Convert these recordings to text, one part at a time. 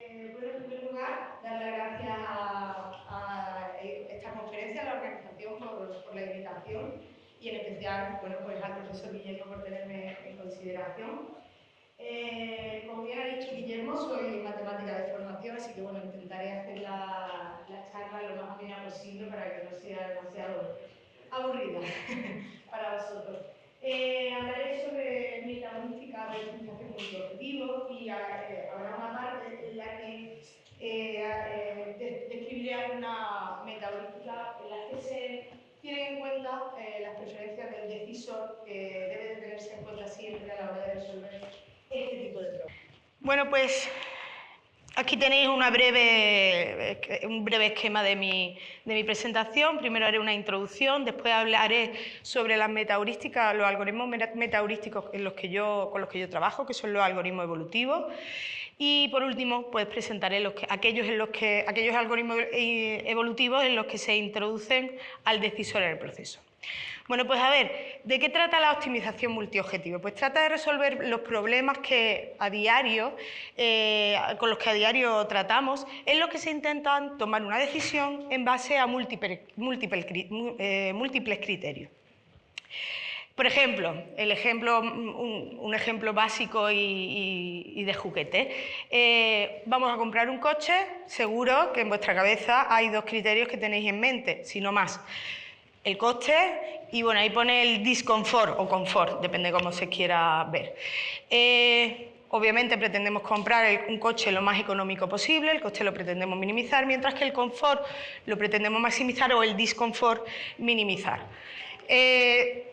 Bueno, en primer lugar, dar las gracias a esta conferencia, a la organización por la invitación y en especial, bueno, pues al profesor Guillermo por tenerme en consideración. Como bien ha dicho Guillermo, soy matemática de formación, así que bueno, intentaré hacer la charla lo más amena posible para que no sea demasiado aburrida para vosotros. Hablaré sobre metabolística de optimización multiobjetivo y habrá una parte en la que describiré alguna metabolítica en la que se tienen en cuenta las preferencias del decisor que debe de tenerse en cuenta siempre a la hora de resolver este tipo de problemas. Bueno, pues aquí tenéis un breve esquema de mi presentación. Primero haré una introducción, después hablaré sobre las metaheurísticas, los algoritmos metaheurísticos con los que yo trabajo, que son los algoritmos evolutivos. Y por último, pues presentaré aquellos algoritmos evolutivos en los que se introducen al decisor en el proceso. Bueno, pues a ver, ¿de qué trata la optimización multiobjetivo? Pues trata de resolver los problemas que a diario, con los que a diario tratamos, en los que se intentan tomar una decisión en base a múltiples criterios. Por ejemplo, un ejemplo básico y de juguete. Vamos a comprar un coche, seguro que en vuestra cabeza hay dos criterios que tenéis en mente, si no más. El coste y bueno, ahí pone el disconfort o confort, depende de cómo se quiera ver. Obviamente pretendemos comprar un coche lo más económico posible, el coste lo pretendemos minimizar, mientras que el confort lo pretendemos maximizar o el disconfort minimizar.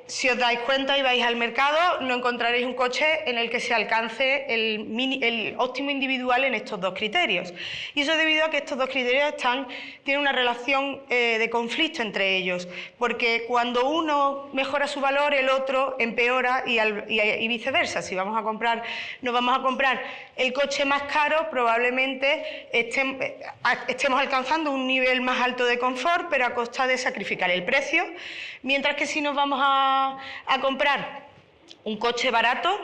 Si os dais cuenta y vais al mercado, no encontraréis un coche en el que se alcance el óptimo individual en estos dos criterios. Y eso es debido a que estos dos criterios tienen una relación de conflicto entre ellos, porque cuando uno mejora su valor, el otro empeora y viceversa. Si nos vamos a comprar el coche más caro, probablemente estemos alcanzando un nivel más alto de confort, pero a costa de sacrificar el precio, mientras que si nos vamos a comprar un coche barato,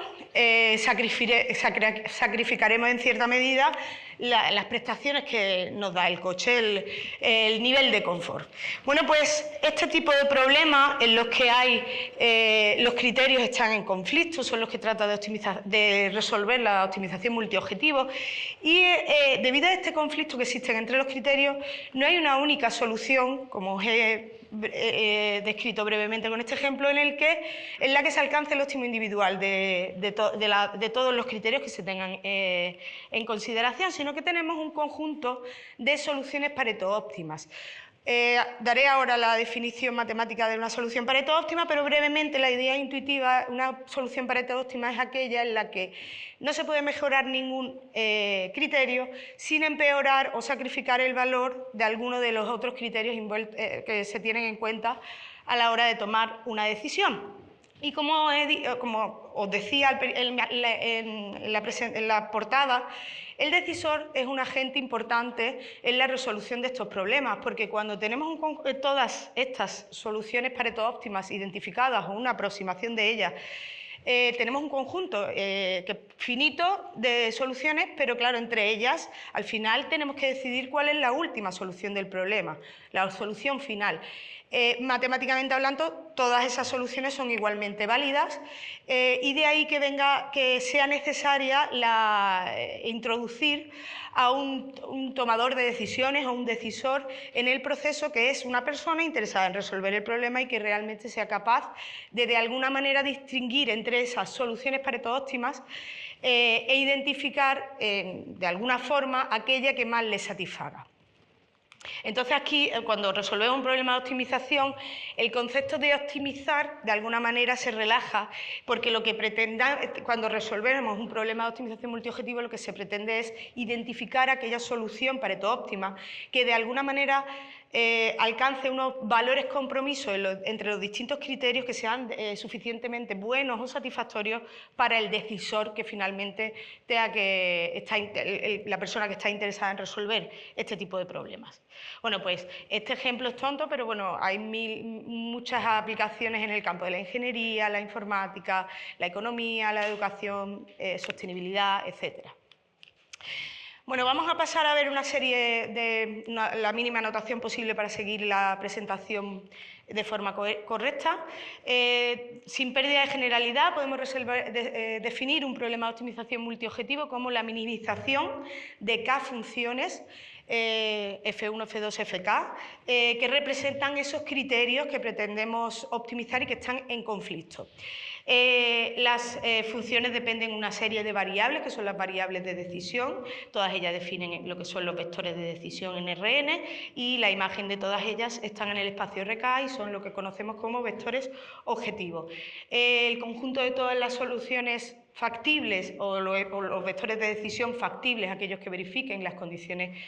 sacrificaremos en cierta medida las prestaciones que nos da el coche, el nivel de confort. Bueno, pues este tipo de problemas en los que los criterios están en conflicto son los que trata de resolver la optimización multiobjetivo y debido a este conflicto que existen entre los criterios no hay una única solución, como os he descrito brevemente con este ejemplo, en la que se alcance el óptimo individual de todos los criterios que se tengan en consideración, sino que tenemos un conjunto de soluciones Pareto óptimas. Daré ahora la definición matemática de una solución Pareto óptima, pero brevemente la idea intuitiva, una solución Pareto óptima es aquella en la que no se puede mejorar ningún criterio sin empeorar o sacrificar el valor de alguno de los otros criterios que se tienen en cuenta a la hora de tomar una decisión. Y como os decía en la portada, el decisor es un agente importante en la resolución de estos problemas, porque cuando tenemos todas estas soluciones Pareto óptimas identificadas o una aproximación de ellas, tenemos un conjunto finito de soluciones, pero claro, entre ellas, al final tenemos que decidir cuál es la última solución del problema, la solución final. Matemáticamente hablando, todas esas soluciones son igualmente válidas y de ahí que sea necesaria introducir a un tomador de decisiones o un decisor en el proceso, que es una persona interesada en resolver el problema y que realmente sea capaz de alguna manera distinguir entre esas soluciones Pareto óptimas e identificar de alguna forma aquella que más le satisfaga. Entonces aquí, cuando resolvemos un problema de optimización, el concepto de optimizar de alguna manera se relaja, porque cuando resolvemos un problema de optimización multiobjetivo, lo que se pretende es identificar aquella solución Pareto óptima que de alguna manera alcance unos valores compromisos entre los distintos criterios que sean suficientemente buenos o satisfactorios para el decisor que finalmente la persona que está interesada en resolver este tipo de problemas. Bueno, pues este ejemplo es tonto, pero bueno, hay muchas aplicaciones en el campo de la ingeniería, la informática, la economía, la educación, sostenibilidad, etcétera. Bueno, vamos a pasar a ver una serie de la mínima notación posible para seguir la presentación de forma correcta. Sin pérdida de generalidad, podemos definir un problema de optimización multiobjetivo como la minimización de K funciones F1, F2, Fk, que representan esos criterios que pretendemos optimizar y que están en conflicto. Las funciones dependen de una serie de variables, que son las variables de decisión. Todas ellas definen lo que son los vectores de decisión en Rn, y la imagen de todas ellas están en el espacio Rk y son lo que conocemos como vectores objetivos. El conjunto de todas las soluciones factibles o los vectores de decisión factibles, aquellos que verifiquen las condiciones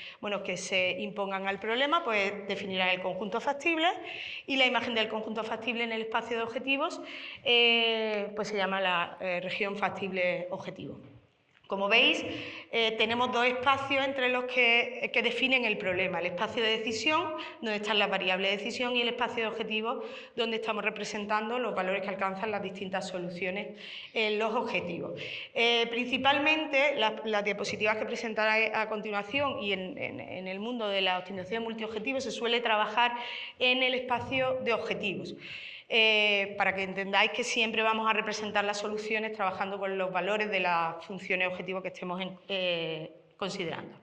que se impongan al problema, pues definirán el conjunto factible, y la imagen del conjunto factible en el espacio de objetivos pues se llama la región factible objetivo. Como veis, tenemos dos espacios entre los que definen el problema: el espacio de decisión, donde están las variables de decisión, y el espacio de objetivo, donde estamos representando los valores que alcanzan las distintas soluciones en los objetivos. Principalmente, las diapositivas que presentaré a continuación y en el mundo de la optimización multiobjetivo se suele trabajar en el espacio de objetivos. Para que entendáis que siempre vamos a representar las soluciones trabajando con los valores de las funciones objetivo que estemos considerando.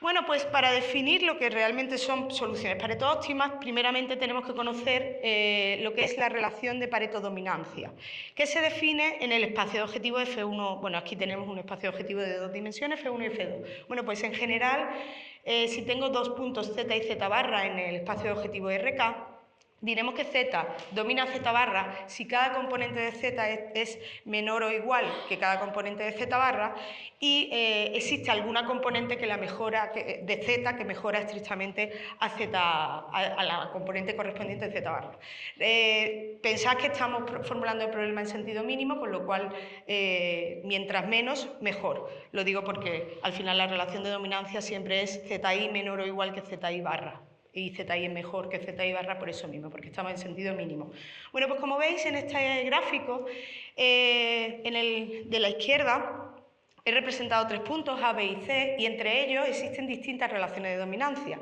Bueno, pues para definir lo que realmente son soluciones Pareto óptimas, primeramente tenemos que conocer lo que es la relación de Pareto-dominancia, que se define en el espacio de objetivo F1. Bueno, aquí tenemos un espacio de objetivo de dos dimensiones, F1 y F2. Bueno, pues en general, si tengo dos puntos Z y Z barra en el espacio de objetivo RK, diremos que Z domina Z barra si cada componente de Z es menor o igual que cada componente de Z barra y existe alguna componente que de Z que mejora estrictamente a la componente correspondiente de Z barra. Pensad que estamos formulando el problema en sentido mínimo, con lo cual mientras menos, mejor. Lo digo porque al final la relación de dominancia siempre es ZI menor o igual que ZI barra. Y ZI es mejor que ZI barra por eso mismo, porque estamos en sentido mínimo. Bueno, pues como veis en este gráfico, en el de la izquierda he representado 3 puntos, A, B y C, y entre ellos existen distintas relaciones de dominancia.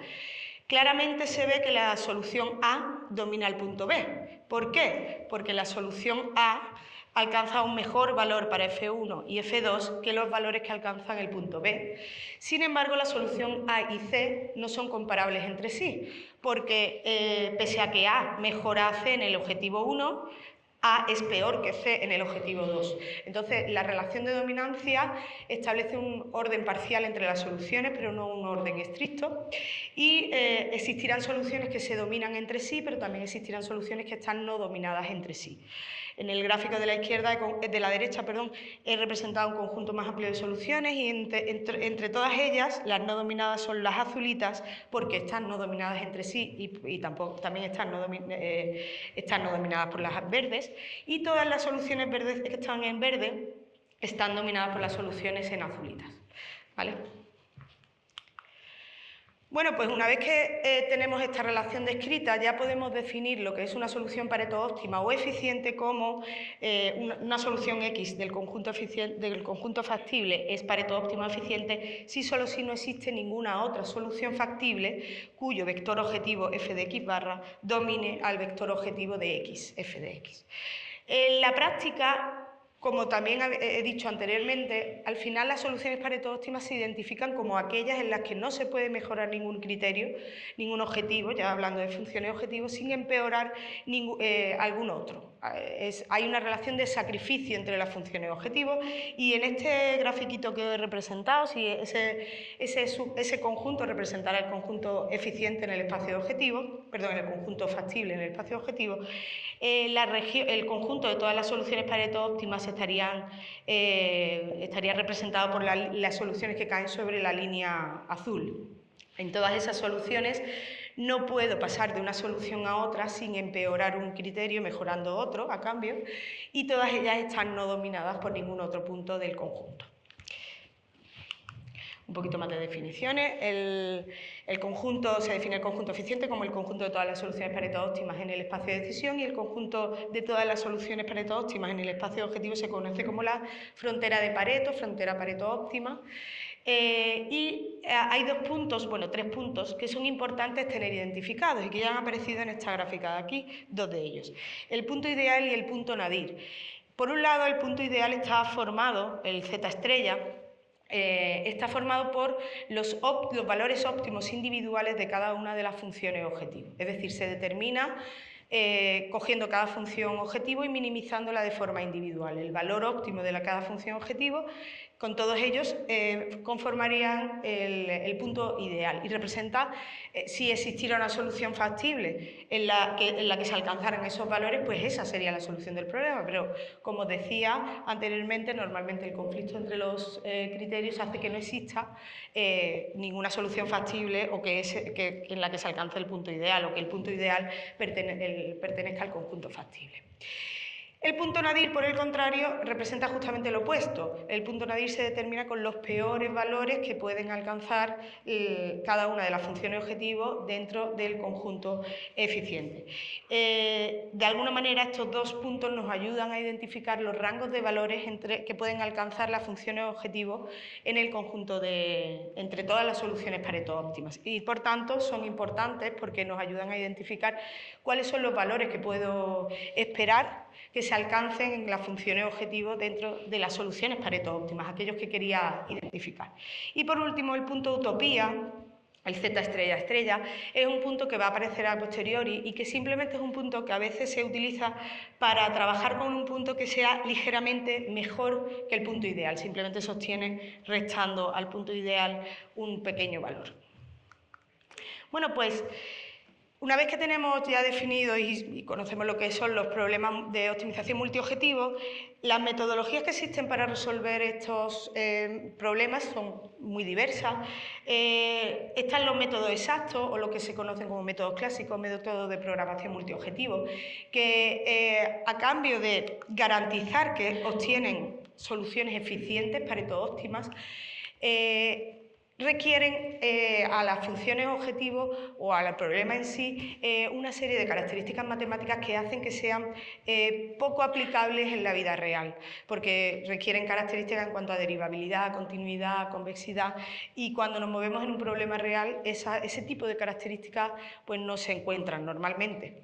Claramente se ve que la solución A domina el punto B. ¿Por qué? Porque la solución A alcanza un mejor valor para F1 y F2 que los valores que alcanzan el punto B. Sin embargo, la solución A y C no son comparables entre sí, porque pese a que A mejora a C en el objetivo 1, A es peor que C en el objetivo 2. Entonces, la relación de dominancia establece un orden parcial entre las soluciones, pero no un orden estricto. Y existirán soluciones que se dominan entre sí, pero también existirán soluciones que están no dominadas entre sí. En el gráfico de la derecha, he representado un conjunto más amplio de soluciones y entre todas ellas, las no dominadas son las azulitas porque están no dominadas entre sí y también están no dominadas por las verdes, y todas las soluciones verdes que están en verde están dominadas por las soluciones en azulitas. ¿Vale? Bueno, pues una vez que tenemos esta relación descrita, ya podemos definir lo que es una solución Pareto óptima o eficiente como una solución X del conjunto factible es Pareto óptima o eficiente si no existe ninguna otra solución factible cuyo vector objetivo f de x barra domine al vector objetivo de x, f de x. En la práctica, como también he dicho anteriormente, al final las soluciones Pareto óptimas se identifican como aquellas en las que no se puede mejorar ningún criterio, ningún objetivo, ya hablando de funciones objetivos, sin empeorar algún otro. Hay una relación de sacrificio entre las funciones objetivos, y en este grafiquito que he representado, si ese conjunto representará el conjunto eficiente en el espacio objetivo, el conjunto factible en el espacio objetivo, el conjunto de todas las soluciones Pareto óptimas estaría representado por las soluciones que caen sobre la línea azul. En todas esas soluciones no puedo pasar de una solución a otra sin empeorar un criterio, mejorando otro a cambio, y todas ellas están no dominadas por ningún otro punto del conjunto. Un poquito más de definiciones. Se define el conjunto eficiente como el conjunto de todas las soluciones Pareto óptimas en el espacio de decisión, y el conjunto de todas las soluciones Pareto óptimas en el espacio objetivo se conoce como la frontera de Pareto, frontera Pareto óptima. Hay dos puntos, bueno, 3 puntos que son importantes tener identificados y que ya han aparecido en esta gráfica de aquí, dos de ellos. El punto ideal y el punto nadir. Por un lado, el punto ideal está formado, el Z estrella, está formado por los valores óptimos individuales de cada una de las funciones objetivo. Es decir, se determina cogiendo cada función objetivo y minimizándola de forma individual. El valor óptimo de cada función objetivo, con todos ellos, conformarían el punto ideal y representa, si existiera una solución factible en la que se alcanzaran esos valores, pues esa sería la solución del problema. Pero, como decía anteriormente, normalmente el conflicto entre los criterios hace que no exista ninguna solución factible o en la que se alcance el punto ideal, o que el punto ideal pertenezca al conjunto factible. El punto nadir, por el contrario, representa justamente lo opuesto. El punto nadir se determina con los peores valores que pueden alcanzar cada una de las funciones objetivo dentro del conjunto eficiente. De alguna manera, estos dos puntos nos ayudan a identificar los rangos de valores que pueden alcanzar las funciones objetivo en el conjunto entre todas las soluciones Pareto óptimas. Y, por tanto, son importantes porque nos ayudan a identificar cuáles son los valores que puedo esperar que se alcancen en las funciones objetivo dentro de las soluciones Pareto óptimas, aquellos que quería identificar. Y por último, el punto utopía, el Z estrella, es un punto que va a aparecer a posteriori y que simplemente es un punto que a veces se utiliza para trabajar con un punto que sea ligeramente mejor que el punto ideal, simplemente se obtiene restando al punto ideal un pequeño valor. Bueno, pues una vez que tenemos ya definido y conocemos lo que son los problemas de optimización multiobjetivo, las metodologías que existen para resolver estos problemas son muy diversas. Están los métodos exactos, o lo que se conocen como métodos clásicos, métodos de programación multiobjetivo, que a cambio de garantizar que obtienen soluciones eficientes, Pareto óptimas, requieren a las funciones objetivo o al problema en sí una serie de características matemáticas que hacen que sean poco aplicables en la vida real, porque requieren características en cuanto a derivabilidad, continuidad, convexidad, y cuando nos movemos en un problema real ese tipo de características pues no se encuentran normalmente.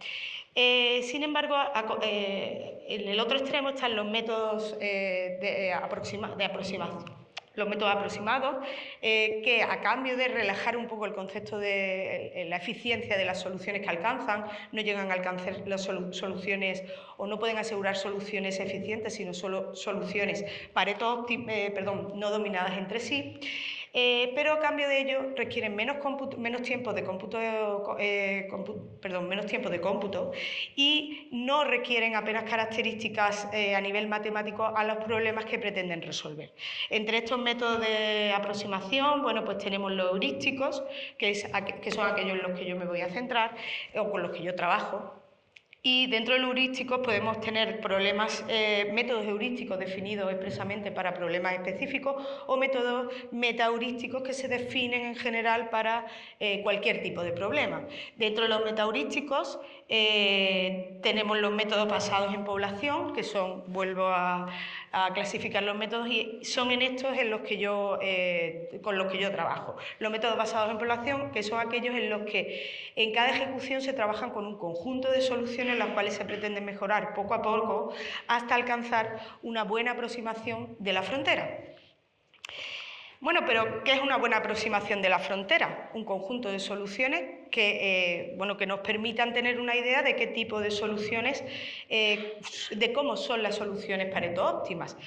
Sin embargo, en el otro extremo están los métodos de aproximación. Los métodos aproximados, que a cambio de relajar un poco el concepto de la eficiencia de las soluciones que alcanzan, no llegan a alcanzar las soluciones o no pueden asegurar soluciones eficientes, sino solo soluciones Pareto no dominadas entre sí, pero a cambio de ello requieren menos tiempo de cómputo y no requieren apenas características a nivel matemático a los problemas que pretenden resolver. Entre estos métodos de aproximación, bueno, pues tenemos los heurísticos, que son aquellos en los que yo me voy a centrar o con los que yo trabajo. Y dentro de los heurísticos podemos tener métodos heurísticos definidos expresamente para problemas específicos o métodos metaheurísticos que se definen en general para cualquier tipo de problema. Dentro de los metaheurísticos tenemos los métodos basados en población, que vuelvo a clasificar los métodos, y son en estos con los que yo trabajo. Los métodos basados en población, que son aquellos en los que en cada ejecución se trabajan con un conjunto de soluciones las cuales se pretende mejorar poco a poco hasta alcanzar una buena aproximación de la frontera. Bueno, pero ¿qué es una buena aproximación de la frontera? Un conjunto de soluciones que nos permitan tener una idea de qué tipo de soluciones, de cómo son las soluciones Pareto óptimas.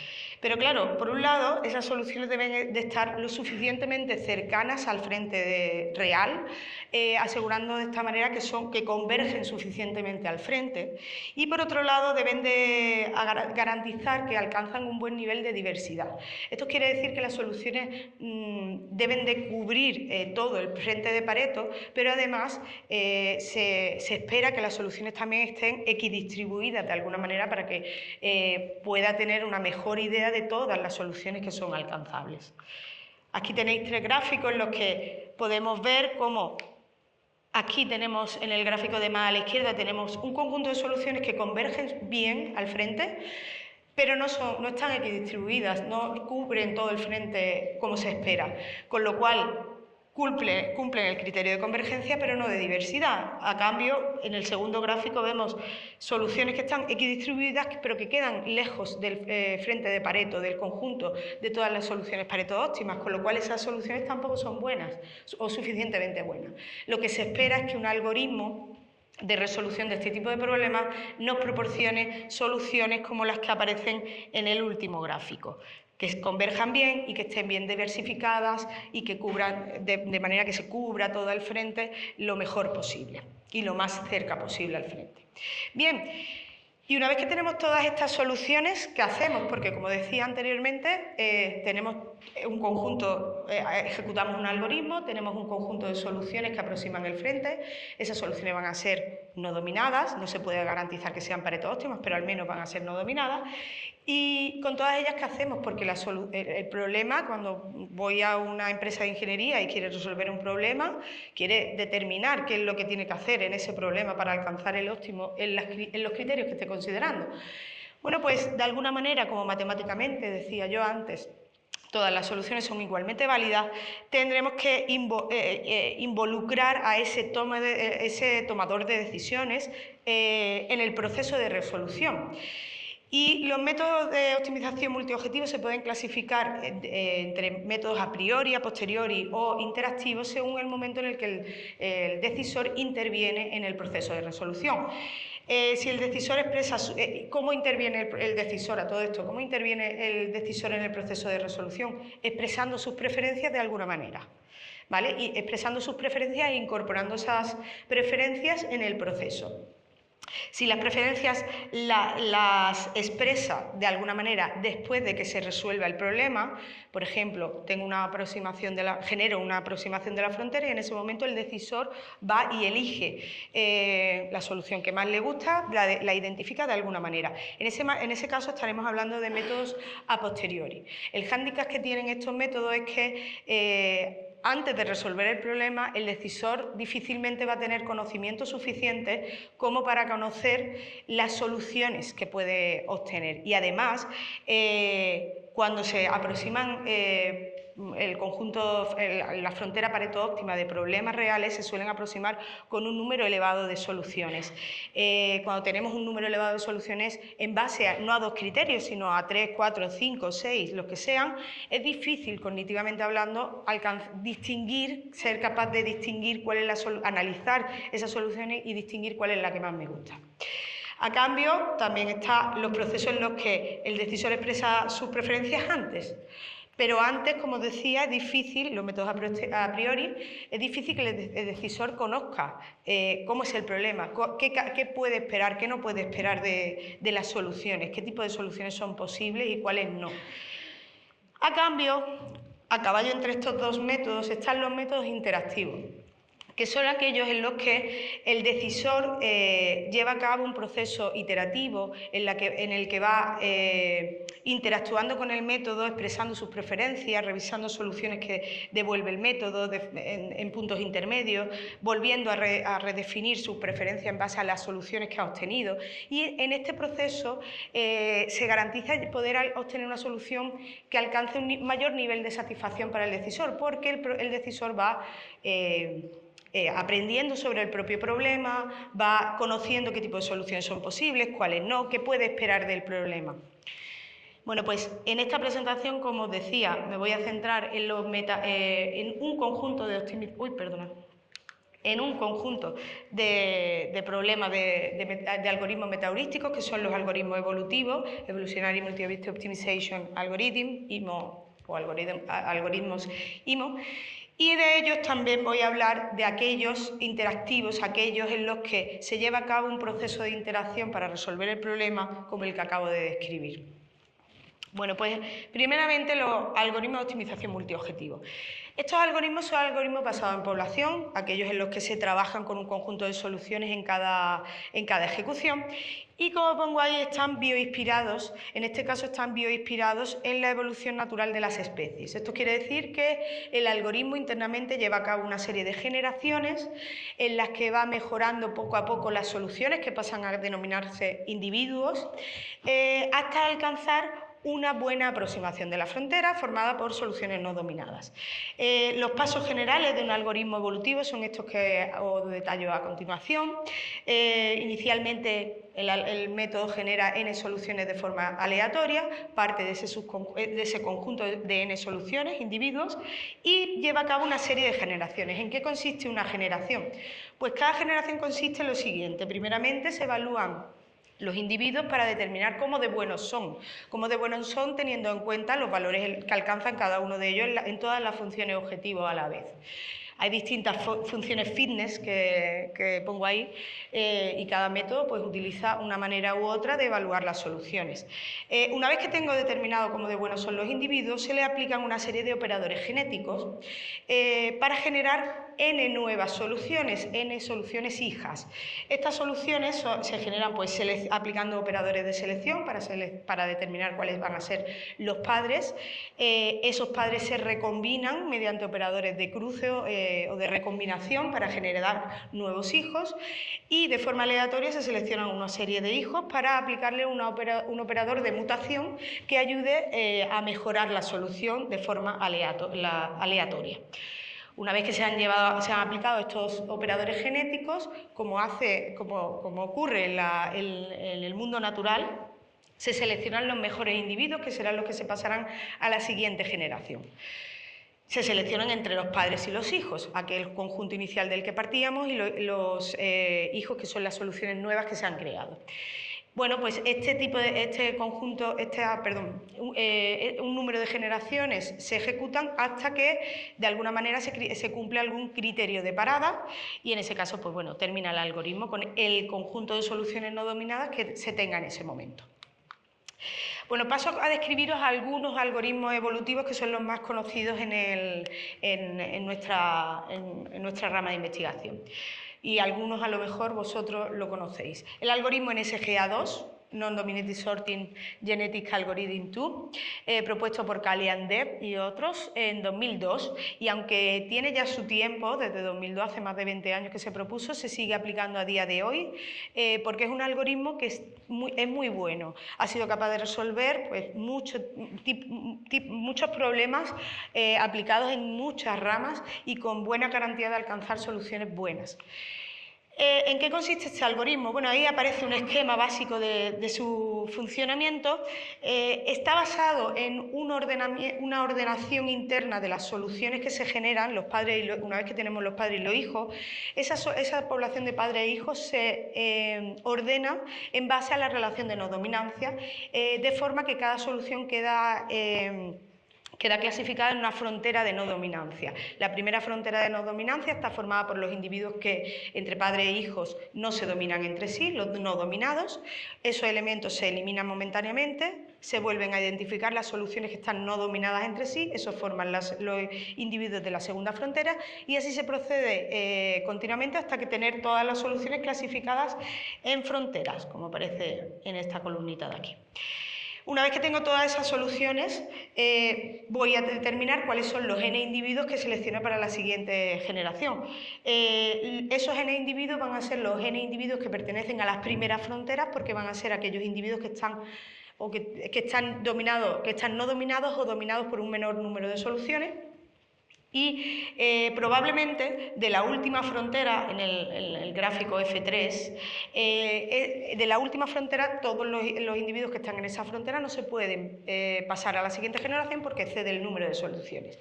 Pero claro, por un lado, esas soluciones deben de estar lo suficientemente cercanas al frente real, asegurando de esta manera que convergen suficientemente al frente, y por otro lado deben de garantizar que alcanzan un buen nivel de diversidad. Esto quiere decir que las soluciones deben de cubrir todo el frente de Pareto, pero además se espera que las soluciones también estén equidistribuidas de alguna manera para que pueda tener una mejor idea de todas las soluciones que son alcanzables. Aquí tenéis 3 gráficos en los que podemos ver cómo aquí tenemos, en el gráfico de más a la izquierda, tenemos un conjunto de soluciones que convergen bien al frente, pero no están equidistribuidas, no cubren todo el frente como se espera, con lo cual cumplen el criterio de convergencia, pero no de diversidad. A cambio, en el segundo gráfico vemos soluciones que están equidistribuidas, pero que quedan lejos del frente de Pareto, del conjunto de todas las soluciones Pareto óptimas, con lo cual esas soluciones tampoco son buenas o suficientemente buenas. Lo que se espera es que un algoritmo de resolución de este tipo de problemas nos proporcione soluciones como las que aparecen en el último gráfico, que converjan bien y que estén bien diversificadas y que cubran, de manera que se cubra todo el frente lo mejor posible y lo más cerca posible al frente. Bien, y una vez que tenemos todas estas soluciones, ¿qué hacemos? Porque, como decía anteriormente, tenemos un conjunto, ejecutamos un algoritmo, tenemos un conjunto de soluciones que aproximan el frente, esas soluciones van a ser no dominadas, no se puede garantizar que sean Pareto óptimas, pero al menos van a ser no dominadas. Y con todas ellas, ¿qué hacemos? Porque el problema, cuando voy a una empresa de ingeniería y quiere resolver un problema, quiere determinar qué es lo que tiene que hacer en ese problema para alcanzar el óptimo en los criterios que esté considerando. Bueno, pues de alguna manera, como matemáticamente decía yo antes, todas las soluciones son igualmente válidas, tendremos que involucrar a ese tomador de decisiones en el proceso de resolución. Y los métodos de optimización multiobjetivo se pueden clasificar entre métodos a priori, a posteriori o interactivos según el momento en el que el decisor interviene en el proceso de resolución. Si el decisor expresa, ¿cómo interviene el decisor a todo esto? ¿Cómo interviene el decisor en el proceso de resolución? Expresando sus preferencias de alguna manera, ¿vale? Y expresando sus preferencias e incorporando esas preferencias en el proceso. Si las preferencias las expresa de alguna manera después de que se resuelva el problema, por ejemplo, genero una aproximación de la frontera y en ese momento el decisor va y elige la solución que más le gusta, la identifica de alguna manera. En ese caso estaremos hablando de métodos a posteriori. El hándicap que tienen estos métodos es que antes de resolver el problema, el decisor difícilmente va a tener conocimiento suficiente como para conocer las soluciones que puede obtener. Y además, cuando se aproximan el conjunto, la frontera Pareto óptima de problemas reales, se suelen aproximar con un número elevado de soluciones. Cuando tenemos un número elevado de soluciones en base no a 2 criterios, sino a 3, 4, 5, 6, los que sean, es difícil, cognitivamente hablando, ser capaz de distinguir analizar esas soluciones y distinguir cuál es la que más me gusta. A cambio, también están los procesos en los que el decisor expresa sus preferencias antes. Pero antes, como os decía, es difícil, los métodos a priori, es difícil que el decisor conozca cómo es el problema, qué puede esperar, qué no puede esperar de las soluciones, qué tipo de soluciones son posibles y cuáles no. A cambio, a caballo entre estos dos métodos están los métodos interactivos, que son aquellos en los que el decisor lleva a cabo un proceso iterativo en el que va interactuando con el método, expresando sus preferencias, revisando soluciones que devuelve el método en puntos intermedios, volviendo a redefinir sus preferencias en base a las soluciones que ha obtenido. Y en este proceso se garantiza poder obtener una solución que alcance un mayor nivel de satisfacción para el decisor, porque el decisor va aprendiendo sobre el propio problema, va conociendo qué tipo de soluciones son posibles, cuáles no, qué puede esperar del problema. Bueno, pues en esta presentación, como os decía, me voy a centrar en un conjunto de problemas de algoritmos metaheurísticos, que son los algoritmos evolutivos, Evolutionary Multivariate Optimization Algorithm, algoritmos IMO, y de ellos también voy a hablar de aquellos interactivos, aquellos en los que se lleva a cabo un proceso de interacción para resolver el problema como el que acabo de describir. Bueno, pues primeramente los algoritmos de optimización multiobjetivo. Estos algoritmos son algoritmos basados en población, aquellos en los que se trabajan con un conjunto de soluciones en cada ejecución, y como pongo ahí, están bioinspirados, en este caso están bioinspirados en la evolución natural de las especies. Esto quiere decir que el algoritmo internamente lleva a cabo una serie de generaciones en las que va mejorando poco a poco las soluciones, que pasan a denominarse individuos, hasta alcanzar una buena aproximación de la frontera formada por soluciones no dominadas. Los pasos generales de un algoritmo evolutivo son estos que os detallo a continuación. Inicialmente el método genera n soluciones de forma aleatoria, parte de ese conjunto de n soluciones, individuos, y lleva a cabo una serie de generaciones. ¿En qué consiste una generación? Pues cada generación consiste en lo siguiente. Primeramente se evalúan los individuos para determinar cómo de buenos son teniendo en cuenta los valores que alcanzan cada uno de ellos en todas las funciones objetivo a la vez. Hay distintas funciones fitness que pongo ahí y cada método pues, utiliza una manera u otra de evaluar las soluciones. Una vez que tengo determinado cómo de buenos son los individuos, se le aplican una serie de operadores genéticos para generar n nuevas soluciones, n soluciones hijas. Estas soluciones se generan pues, aplicando operadores de selección para determinar cuáles van a ser los padres. Esos padres se recombinan mediante operadores de cruce o de recombinación para generar nuevos hijos y de forma aleatoria se seleccionan una serie de hijos para aplicarle un operador de mutación que ayude a mejorar la solución de forma aleatoria. Una vez que se han aplicado estos operadores genéticos, como ocurre en el mundo natural, se seleccionan los mejores individuos, que serán los que se pasarán a la siguiente generación. Se seleccionan entre los padres y los hijos, aquel conjunto inicial del que partíamos, y los hijos que son las soluciones nuevas que se han creado. Bueno, pues un número de generaciones se ejecutan hasta que de alguna manera se cumple algún criterio de parada y en ese caso, pues bueno, termina el algoritmo con el conjunto de soluciones no dominadas que se tenga en ese momento. Bueno, paso a describiros algunos algoritmos evolutivos que son los más conocidos en nuestra rama de investigación. Y algunos a lo mejor vosotros lo conocéis. El algoritmo NSGA2, Non-Dominated Sorting Genetic Algorithm 2, propuesto por Kalian Dev y otros en 2002, y aunque tiene ya su tiempo, desde 2002, hace más de 20 años que se propuso, se sigue aplicando a día de hoy, porque es un algoritmo que es muy bueno. Ha sido capaz de resolver pues, muchos problemas aplicados en muchas ramas y con buena garantía de alcanzar soluciones buenas. ¿En qué consiste este algoritmo? Bueno, ahí aparece un esquema básico de su funcionamiento. Está basado en una ordenación interna de las soluciones que se generan, una vez que tenemos los padres y los hijos, esa población de padres e hijos se ordena en base a la relación de no dominancia, de forma que cada solución queda clasificada en una frontera de no dominancia. La primera frontera de no dominancia está formada por los individuos que entre padres e hijos no se dominan entre sí, los no dominados. Esos elementos se eliminan momentáneamente, se vuelven a identificar las soluciones que están no dominadas entre sí, eso forman los individuos de la segunda frontera y así se procede continuamente hasta que tener todas las soluciones clasificadas en fronteras, como aparece en esta columnita de aquí. Una vez que tengo todas esas soluciones, voy a determinar cuáles son los n individuos que selecciono para la siguiente generación. Esos n individuos van a ser los n individuos que pertenecen a las primeras fronteras, porque van a ser aquellos individuos que están no dominados o dominados por un menor número de soluciones. Y probablemente de la última frontera, en el gráfico F3, de la última frontera todos los individuos que están en esa frontera no se pueden pasar a la siguiente generación porque excede el número de soluciones.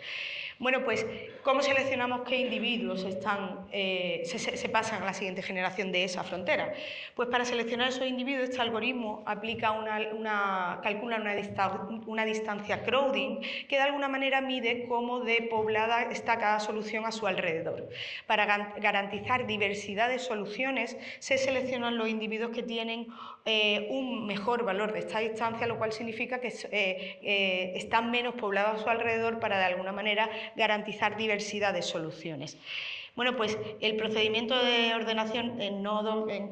Bueno, pues, ¿cómo seleccionamos qué individuos se pasan a la siguiente generación de esa frontera? Pues para seleccionar esos individuos, este algoritmo calcula una distancia crowding que de alguna manera mide cómo de poblada está cada solución a su alrededor. Para garantizar diversidad de soluciones, se seleccionan los individuos que tienen un mejor valor de esta distancia, lo cual significa que están menos poblados a su alrededor para de alguna manera garantizar diversidad de soluciones. Bueno, pues el procedimiento de ordenación en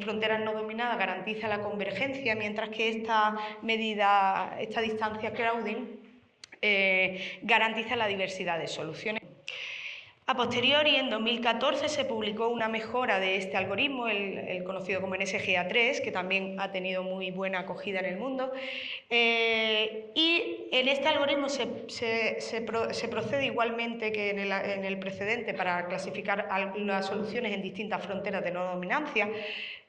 fronteras no dominadas garantiza la convergencia, mientras que esta distancia crowding garantiza la diversidad de soluciones. A posteriori, en 2014, se publicó una mejora de este algoritmo, el conocido como NSGA3, que también ha tenido muy buena acogida en el mundo. Y en este algoritmo se procede igualmente que en el precedente para clasificar las soluciones en distintas fronteras de no dominancia.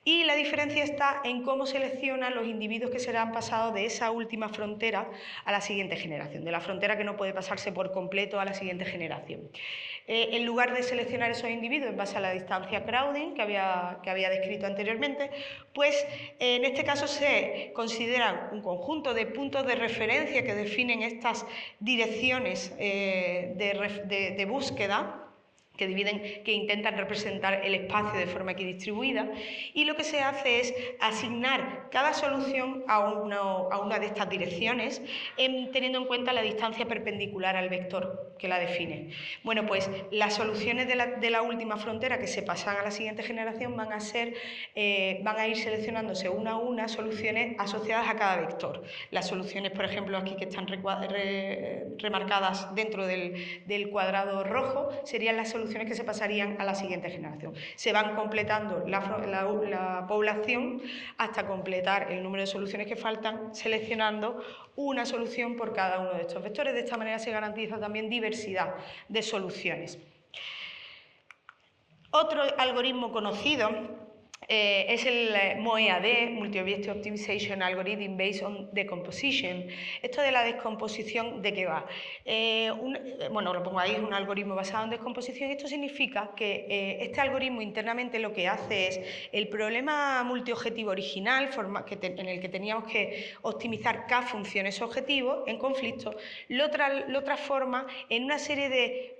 Y la diferencia está en cómo seleccionan los individuos que serán pasados de esa última frontera a la siguiente generación, de la frontera que no puede pasarse por completo a la siguiente generación. En lugar de seleccionar esos individuos en base a la distancia crowding que había descrito anteriormente, pues en este caso se consideran un conjunto de puntos de referencia que definen estas direcciones de búsqueda, que intentan representar el espacio de forma equidistribuida, y lo que se hace es asignar cada solución a una de estas direcciones, teniendo en cuenta la distancia perpendicular al vector que la define. Bueno, pues las soluciones de la última frontera que se pasan a la siguiente generación van a ir seleccionándose una a una soluciones asociadas a cada vector. Las soluciones, por ejemplo, aquí que están remarcadas dentro del cuadrado rojo, serían las soluciones que se pasarían a la siguiente generación. Se van completando la población hasta completar el número de soluciones que faltan, seleccionando una solución por cada uno de estos vectores. De esta manera se garantiza también diversidad de soluciones. Otro algoritmo conocido es el MOEAD, Multi-Objective Optimization Algorithm Based on Decomposition. Esto de la descomposición, ¿de qué va? Bueno, lo pongo ahí, es un algoritmo basado en descomposición. Esto significa que este algoritmo internamente lo que hace es el problema multiobjetivo original, en el que teníamos que optimizar K funciones objetivos en conflicto, lo transforma en una serie de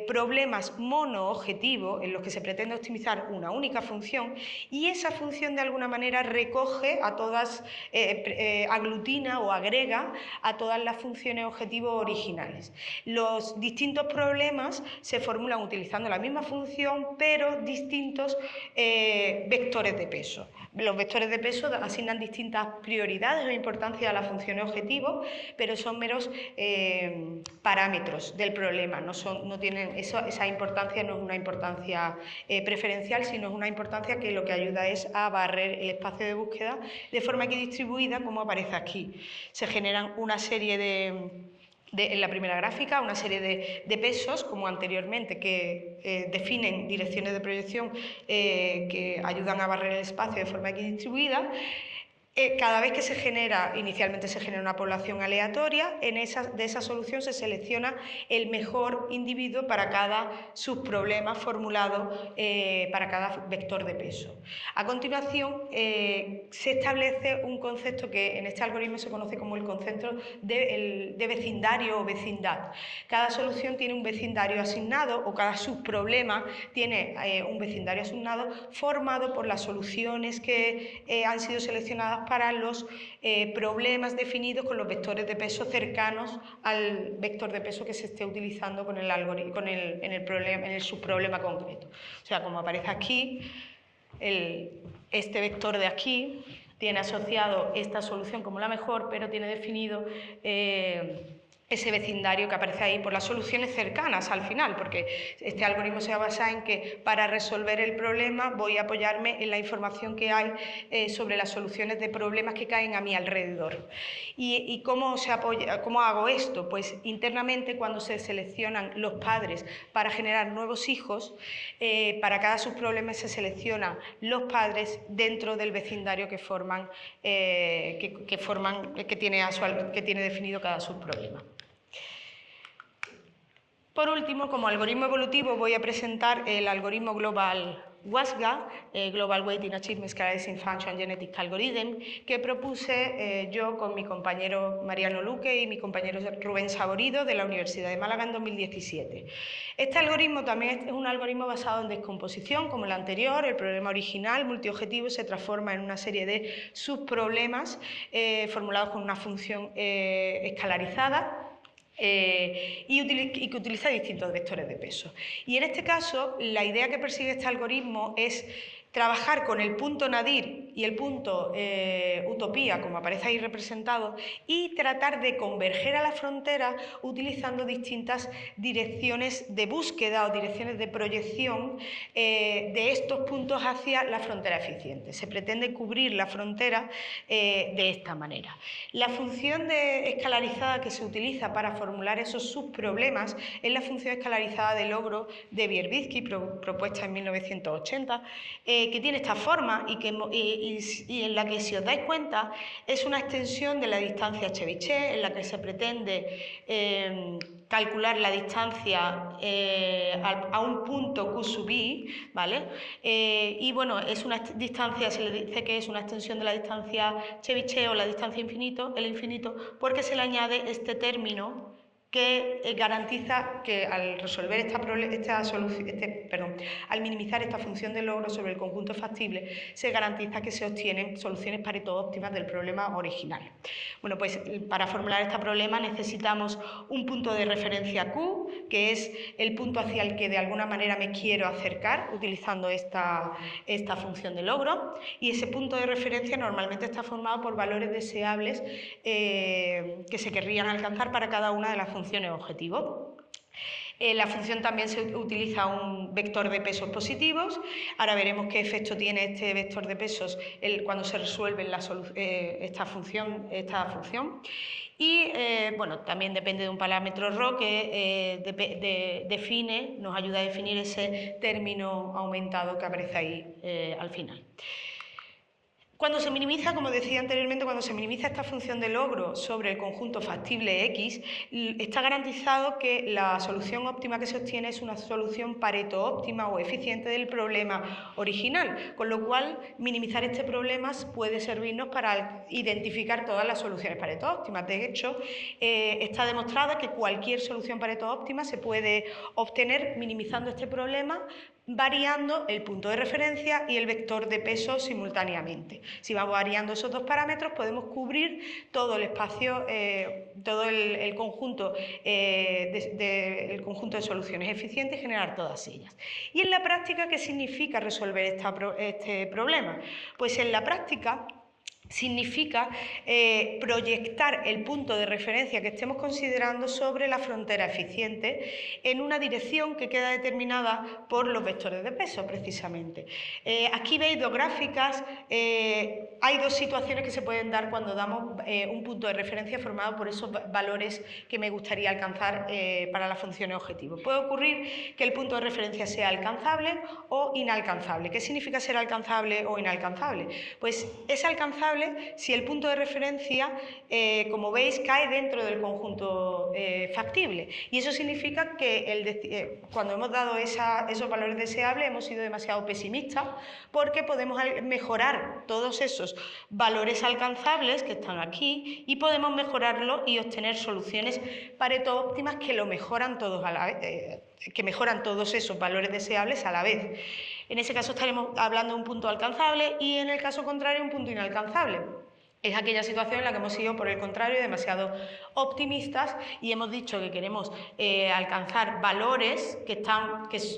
problemas monoobjetivos en los que se pretende optimizar una única función, y esa función de alguna manera recoge a todas, aglutina o agrega a todas las funciones objetivos originales. Los distintos problemas se formulan utilizando la misma función, pero distintos vectores de peso. Los vectores de peso asignan distintas prioridades o importancia a las funciones objetivos, pero son meros parámetros del problema, no tienen esa importancia, no es una importancia preferencial, sino es una importancia que lo que ayuda es a barrer el espacio de búsqueda de forma equidistribuida, como aparece aquí. Se generan una serie en la primera gráfica, una serie de pesos, como anteriormente, que definen direcciones de proyección que ayudan a barrer el espacio de forma equidistribuida. Cada vez que inicialmente se genera una población aleatoria, de esa solución se selecciona el mejor individuo para cada subproblema formulado para cada vector de peso. A continuación, se establece un concepto que en este algoritmo se conoce como el concepto de vecindario o vecindad. Cada solución tiene un vecindario asignado, o cada subproblema tiene un vecindario asignado formado por las soluciones que han sido seleccionadas para los problemas definidos con los vectores de peso cercanos al vector de peso que se esté utilizando con el algoritmo, en el subproblema concreto. O sea, como aparece aquí, este vector de aquí tiene asociado esta solución como la mejor, pero tiene definido ese vecindario que aparece ahí por las soluciones cercanas al final, porque este algoritmo se basa en que para resolver el problema voy a apoyarme en la información que hay sobre las soluciones de problemas que caen a mi alrededor. ¿Y cómo hago esto? Pues internamente, cuando se seleccionan los padres para generar nuevos hijos, para cada subproblema se seleccionan los padres dentro del vecindario que tiene definido cada subproblema. Por último, como algoritmo evolutivo, voy a presentar el algoritmo global GWASGA, Global Weighting Achievement Scalarizing Function Genetic Algorithm, que propuse yo con mi compañero Mariano Luque y mi compañero Rubén Saborido de la Universidad de Málaga en 2017. Este algoritmo también es un algoritmo basado en descomposición, como el anterior. El problema original multiobjetivo se transforma en una serie de subproblemas formulados con una función escalarizada y que utiliza distintos vectores de peso. Y en este caso, la idea que persigue este algoritmo es trabajar con el punto nadir y el punto utopía, como aparece ahí representado, y tratar de converger a la frontera utilizando distintas direcciones de búsqueda o direcciones de proyección de estos puntos hacia la frontera eficiente. Se pretende cubrir la frontera de esta manera. La función escalarizada que se utiliza para formular esos subproblemas es la función escalarizada de logro de Wierzbicki, propuesta en 1980, que tiene esta forma y en la que, si os dais cuenta, es una extensión de la distancia Chebyshev, en la que se pretende calcular la distancia a un punto Q sub i, ¿vale? Y bueno, es una distancia, se le dice que es una extensión de la distancia Chebyshev o la distancia infinito, el infinito, porque se le añade este término que garantiza que al resolver al minimizar esta función de logro sobre el conjunto factible, se garantiza que se obtienen soluciones Pareto óptimas del problema original. Bueno, pues para formular este problema necesitamos un punto de referencia Q, que es el punto hacia el que de alguna manera me quiero acercar utilizando esta función de logro, y ese punto de referencia normalmente está formado por valores deseables que se querrían alcanzar para cada una de las funciones objetivo. La función también se utiliza un vector de pesos positivos. Ahora veremos qué efecto tiene este vector de pesos cuando se resuelve esta función. Y bueno, también depende de un parámetro ρ que nos ayuda a definir ese término aumentado que aparece ahí al final. Cuando se minimiza, como decía anteriormente, cuando se minimiza esta función de logro sobre el conjunto factible X, está garantizado que la solución óptima que se obtiene es una solución Pareto óptima o eficiente del problema original, con lo cual minimizar este problema puede servirnos para identificar todas las soluciones Pareto óptimas. De hecho, está demostrado que cualquier solución Pareto óptima se puede obtener minimizando este problema, variando el punto de referencia y el vector de peso simultáneamente. Si vamos variando esos dos parámetros, podemos cubrir todo el espacio, todo el conjunto de soluciones eficientes y generar todas ellas. ¿Y en la práctica qué significa resolver este problema? Pues en la práctica significa proyectar el punto de referencia que estemos considerando sobre la frontera eficiente en una dirección que queda determinada por los vectores de peso, precisamente. Aquí veis dos gráficas. Hay dos situaciones que se pueden dar cuando damos un punto de referencia formado por esos valores que me gustaría alcanzar para las funciones objetivo. Puede ocurrir que el punto de referencia sea alcanzable o inalcanzable. ¿Qué significa ser alcanzable o inalcanzable? Pues es alcanzable si el punto de referencia, como veis, cae dentro del conjunto factible. Y eso significa que cuando hemos dado esos valores deseables hemos sido demasiado pesimistas, porque podemos mejorar todos esos valores alcanzables que están aquí y podemos mejorarlo y obtener soluciones Pareto óptimas que lo mejoran todos a la vez, que mejoran todos esos valores deseables a la vez. En ese caso estaremos hablando de un punto alcanzable y en el caso contrario un punto inalcanzable. Es aquella situación en la que hemos sido, por el contrario, demasiado optimistas y hemos dicho que queremos alcanzar valores que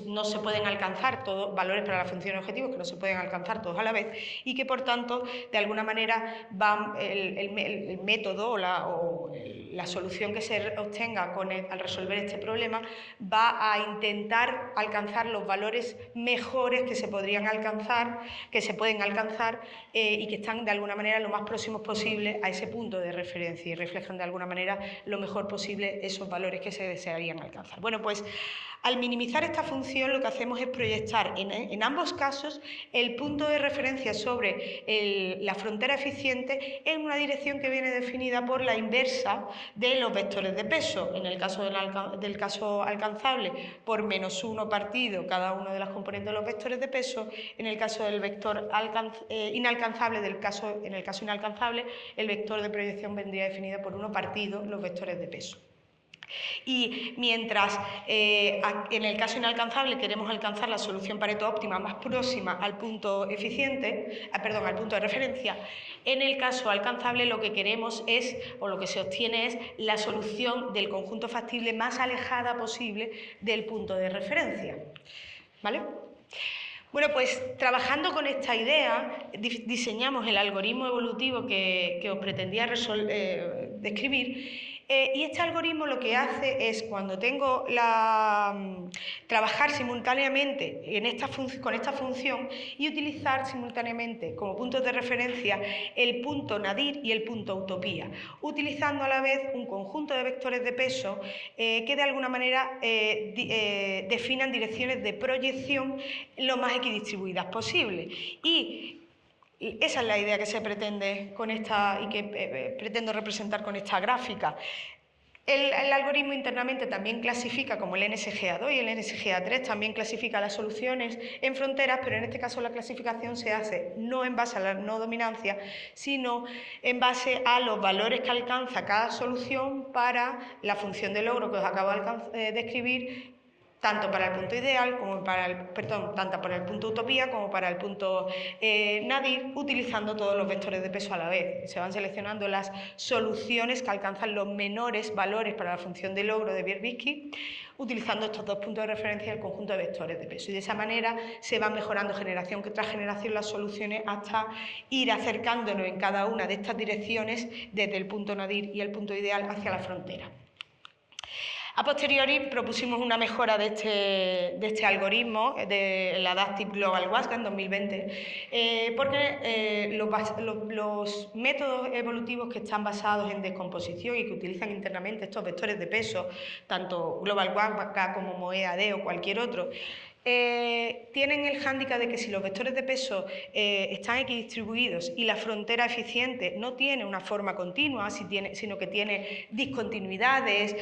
no se pueden alcanzar todos, valores para la función objetivos que no se pueden alcanzar todos a la vez y que, por tanto, de alguna manera el método o la solución que se obtenga al resolver este problema va a intentar alcanzar los valores mejores que se pueden alcanzar y que están de alguna manera lo más próximos posible a ese punto de referencia y reflejan de alguna manera lo mejor posible esos valores que se desearían alcanzar. Bueno, pues al minimizar esta función lo que hacemos es proyectar en ambos casos el punto de referencia sobre la frontera eficiente en una dirección que viene definida por la inversa de los vectores de peso. En el caso del caso alcanzable, por -1 partido cada una de las componentes de los vectores de peso. En el caso del vector inalcanzable, en el caso inalcanzable, el vector de proyección vendría definido por 1 partido los vectores de peso. Y mientras en el caso inalcanzable queremos alcanzar la solución Pareto óptima más próxima al punto eficiente, al punto de referencia, en el caso alcanzable lo que queremos es, o lo que se obtiene es, la solución del conjunto factible más alejada posible del punto de referencia. ¿Vale? Bueno, pues trabajando con esta idea, diseñamos el algoritmo evolutivo que os pretendía describir. Y este algoritmo lo que hace es, cuando tengo trabajar simultáneamente con esta función y utilizar simultáneamente como puntos de referencia el punto nadir y el punto utopía, utilizando a la vez un conjunto de vectores de peso que de alguna manera definan direcciones de proyección lo más equidistribuidas posible. Y esa es la idea que se pretende con esta y que pretendo representar con esta gráfica. El algoritmo internamente también clasifica, como el NSGA2 y el NSGA3, también clasifica las soluciones en fronteras, pero en este caso la clasificación se hace no en base a la no dominancia, sino en base a los valores que alcanza cada solución para la función de logro que os acabo de describir, tanto para el punto ideal, como tanto para el punto utopía como para el punto nadir, utilizando todos los vectores de peso a la vez. Se van seleccionando las soluciones que alcanzan los menores valores para la función de logro de Verbitsky, utilizando estos dos puntos de referencia y el conjunto de vectores de peso. Y de esa manera se van mejorando generación tras generación las soluciones hasta ir acercándonos en cada una de estas direcciones desde el punto nadir y el punto ideal hacia la frontera. A posteriori propusimos una mejora de este algoritmo, del Adaptive Global WASGA en 2020, porque los métodos evolutivos que están basados en descomposición y que utilizan internamente estos vectores de peso, tanto Global WASGA como MOEAD o cualquier otro, tienen el hándicap de que si los vectores de peso están equidistribuidos y la frontera eficiente no tiene una forma continua, sino que tiene discontinuidades,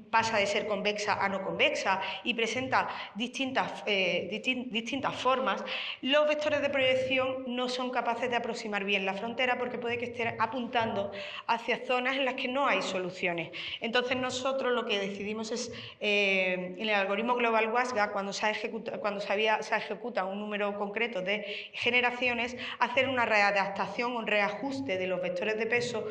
pasa de ser convexa a no convexa y presenta distintas formas, los vectores de proyección no son capaces de aproximar bien la frontera porque puede que estén apuntando hacia zonas en las que no hay soluciones. Entonces nosotros lo que decidimos es, en el algoritmo Global WASGA, cuando se ejecuta un número concreto de generaciones, hacer una readaptación, un reajuste de los vectores de peso,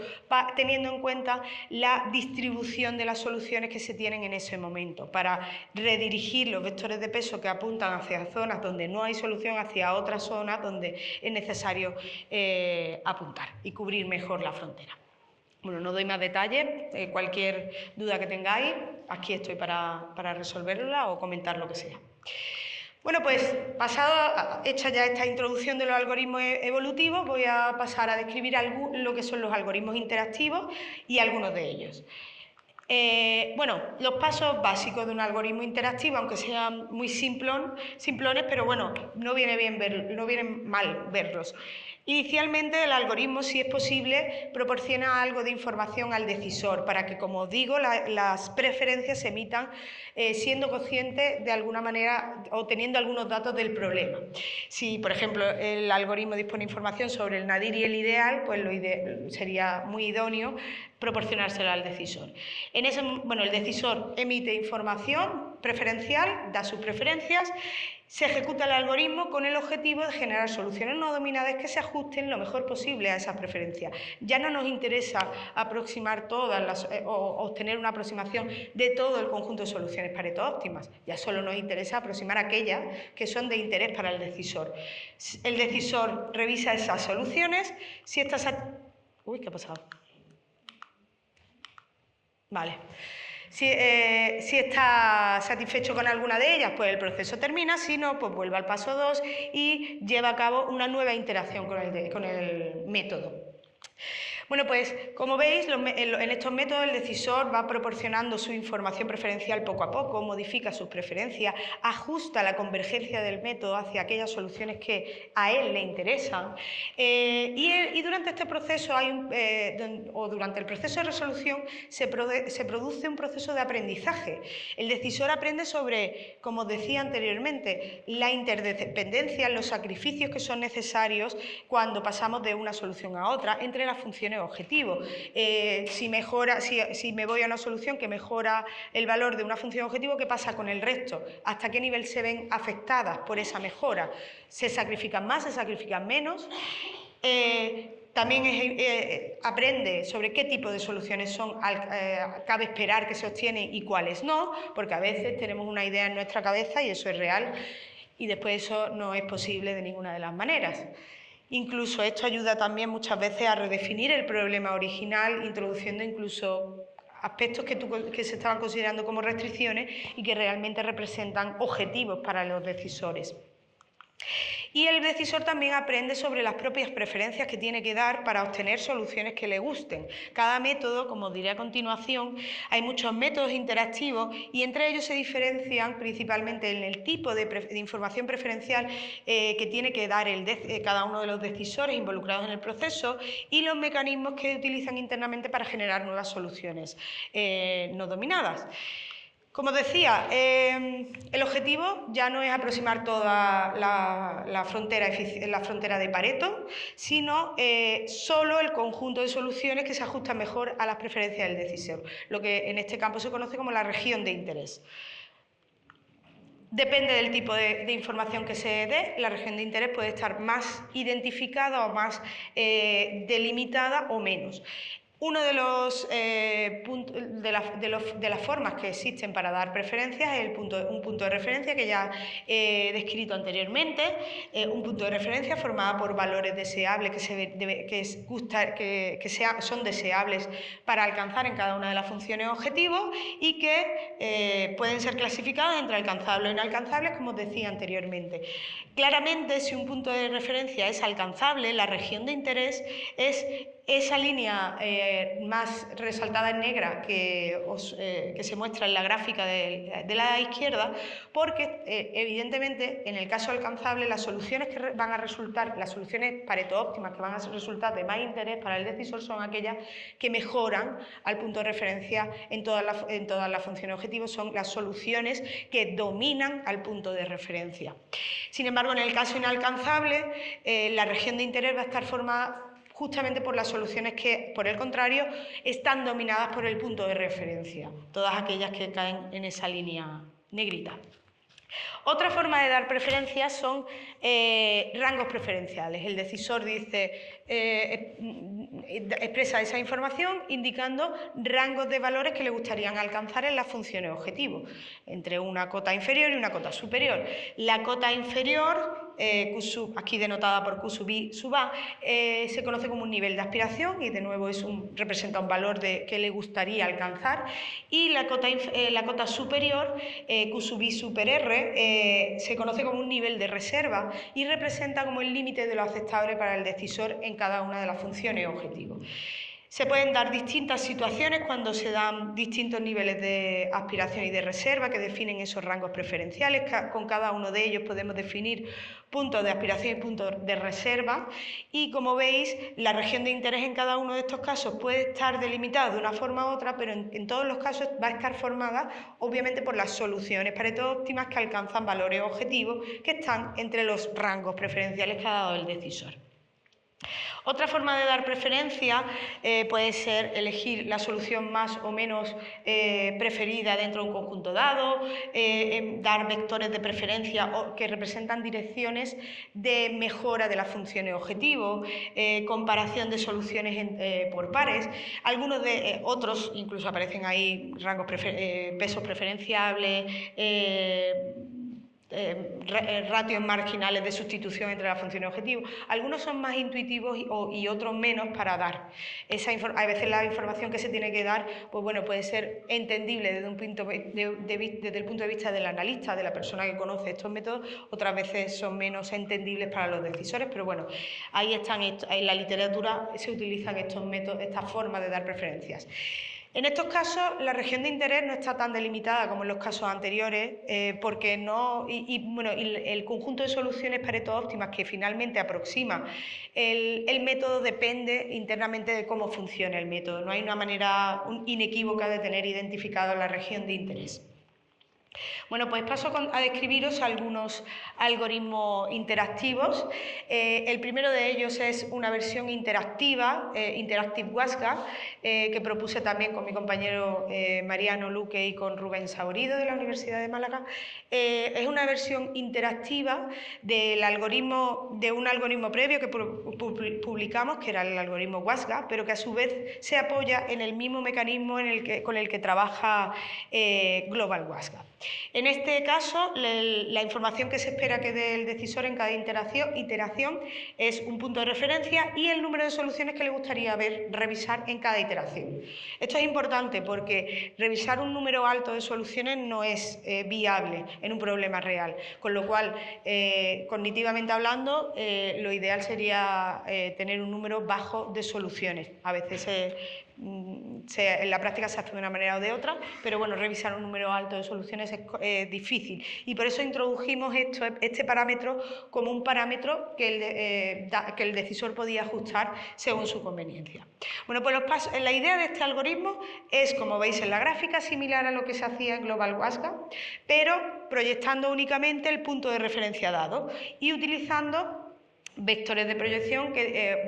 teniendo en cuenta la distribución de las soluciones que se tienen en ese momento, para redirigir los vectores de peso que apuntan hacia zonas donde no hay solución, hacia otras zonas donde es necesario apuntar y cubrir mejor la frontera. Bueno, no doy más detalles, cualquier duda que tengáis, aquí estoy para resolverla o comentar lo que sea. Bueno, pues hecha ya esta introducción de los algoritmos evolutivos, voy a pasar a describir lo que son los algoritmos interactivos y algunos de ellos. Bueno, los pasos básicos de un algoritmo interactivo, aunque sean muy simplones, pero bueno, no viene mal verlos. Inicialmente el algoritmo, si es posible, proporciona algo de información al decisor para que, como os digo, las preferencias se emitan siendo consciente de alguna manera o teniendo algunos datos del problema. Si, por ejemplo, el algoritmo dispone información sobre el nadir y el ideal, pues sería muy idóneo proporcionársela al decisor. El decisor emite información preferencial, da sus preferencias, se ejecuta el algoritmo con el objetivo de generar soluciones no dominadas que se ajusten lo mejor posible a esas preferencias. Ya no nos interesa aproximar o obtener una aproximación de todo el conjunto de soluciones Pareto óptimas, ya solo nos interesa aproximar aquellas que son de interés para el decisor. El decisor revisa esas soluciones, si estas... Uy, ¿qué ha pasado? Vale. Si está satisfecho con alguna de ellas, pues el proceso termina, si no, pues vuelve al paso 2 y lleva a cabo una nueva interacción con el método. Bueno, pues como veis, en estos métodos el decisor va proporcionando su información preferencial poco a poco, modifica sus preferencias, ajusta la convergencia del método hacia aquellas soluciones que a él le interesan y durante este proceso durante el proceso de resolución se produce un proceso de aprendizaje. El decisor aprende sobre, como decía anteriormente, la interdependencia, los sacrificios que son necesarios cuando pasamos de una solución a otra entre las funciones objetivo. Si me voy a una solución que mejora el valor de una función objetivo, ¿qué pasa con el resto? ¿Hasta qué nivel se ven afectadas por esa mejora? ¿Se sacrifican más, se sacrifican menos? También aprende sobre qué tipo de soluciones cabe esperar que se obtienen y cuáles no, porque a veces tenemos una idea en nuestra cabeza y eso es real y después eso no es posible de ninguna de las maneras. Incluso esto ayuda también muchas veces a redefinir el problema original, introduciendo incluso aspectos que se estaban considerando como restricciones y que realmente representan objetivos para los decisores. Y el decisor también aprende sobre las propias preferencias que tiene que dar para obtener soluciones que le gusten. Cada método, como diré a continuación, hay muchos métodos interactivos y entre ellos se diferencian principalmente en el tipo de información preferencial que tiene que dar cada uno de los decisores involucrados en el proceso y los mecanismos que utilizan internamente para generar nuevas soluciones no dominadas. Como decía, el objetivo ya no es aproximar toda la frontera de Pareto, sino solo el conjunto de soluciones que se ajustan mejor a las preferencias del decisor, lo que en este campo se conoce como la región de interés. Depende del tipo de información que se dé, la región de interés puede estar más identificada o más delimitada o menos. Uno de las formas que existen para dar preferencias es un punto de referencia que ya he descrito anteriormente, un punto de referencia formado por valores deseables son deseables para alcanzar en cada una de las funciones objetivos y que pueden ser clasificados entre alcanzables e inalcanzables, como os decía anteriormente. Claramente, si un punto de referencia es alcanzable, la región de interés es esa línea más resaltada en negra que se muestra en la gráfica de la izquierda, porque evidentemente en el caso alcanzable las soluciones que van a resultar, las soluciones Pareto óptimas que van a resultar de más interés para el decisor son aquellas que mejoran al punto de referencia en todas las funciones objetivos, son las soluciones que dominan al punto de referencia. Sin embargo, en el caso inalcanzable, la región de interés va a estar formada justamente por las soluciones que, por el contrario, están dominadas por el punto de referencia, todas aquellas que caen en esa línea negrita. Otra forma de dar preferencias son rangos preferenciales. El decisor expresa esa información indicando rangos de valores que le gustarían alcanzar en las funciones objetivo, entre una cota inferior y una cota superior. La cota inferior, aquí denotada por Q sub I sub A, se conoce como un nivel de aspiración y de nuevo representa un valor que le gustaría alcanzar, y la cota superior, Q sub I super R, se conoce como un nivel de reserva y representa como el límite de lo aceptable para el decisor en cada una de las funciones objetivo. Se pueden dar distintas situaciones cuando se dan distintos niveles de aspiración y de reserva que definen esos rangos preferenciales. Con cada uno de ellos podemos definir puntos de aspiración y puntos de reserva, y como veis, la región de interés en cada uno de estos casos puede estar delimitada de una forma u otra, pero en todos los casos va a estar formada obviamente por las soluciones Pareto óptimas que alcanzan valores objetivos que están entre los rangos preferenciales que ha dado el decisor. Otra forma de dar preferencia puede ser elegir la solución más o menos preferida dentro de un conjunto dado, dar vectores de preferencia que representan direcciones de mejora de las funciones objetivo, comparación de soluciones por pares. Algunos de otros incluso aparecen ahí, pesos preferenciables, ratios marginales de sustitución entre las funciones y objetivos. Algunos son más intuitivos y otros menos para dar. A veces la información que se tiene que dar, pues bueno, puede ser entendible desde el punto de vista del analista, de la persona que conoce estos métodos, otras veces son menos entendibles para los decisores, pero bueno, ahí están, en la literatura se utilizan estos métodos, estas formas de dar preferencias. En estos casos, la región de interés no está tan delimitada como en los casos anteriores, porque el conjunto de soluciones Pareto óptimas que finalmente aproxima el método depende internamente de cómo funciona el método. No hay una manera inequívoca de tener identificado la región de interés. Bueno, pues paso a describiros algunos algoritmos interactivos. El primero de ellos es una versión interactiva, Interactive WASGA, que propuse también con mi compañero Mariano Luque y con Rubén Saborido de la Universidad de Málaga. Es una versión interactiva de un algoritmo previo que publicamos, que era el algoritmo WASGA, pero que a su vez se apoya en el mismo mecanismo con el que trabaja Global WASGA. En este caso, la información que se espera que dé el decisor en cada iteración es un punto de referencia y el número de soluciones que le gustaría revisar en cada iteración. Esto es importante porque revisar un número alto de soluciones no es viable en un problema real, con lo cual, cognitivamente hablando, lo ideal sería tener un número bajo de soluciones. A veces en la práctica se hace de una manera o de otra, pero bueno, revisar un número alto de soluciones es difícil y por eso introdujimos este parámetro como un parámetro que el decisor podía ajustar según su conveniencia. Bueno, pues la idea de este algoritmo es, como veis en la gráfica, similar a lo que se hacía en Global WASGA, pero proyectando únicamente el punto de referencia dado y utilizando vectores de proyección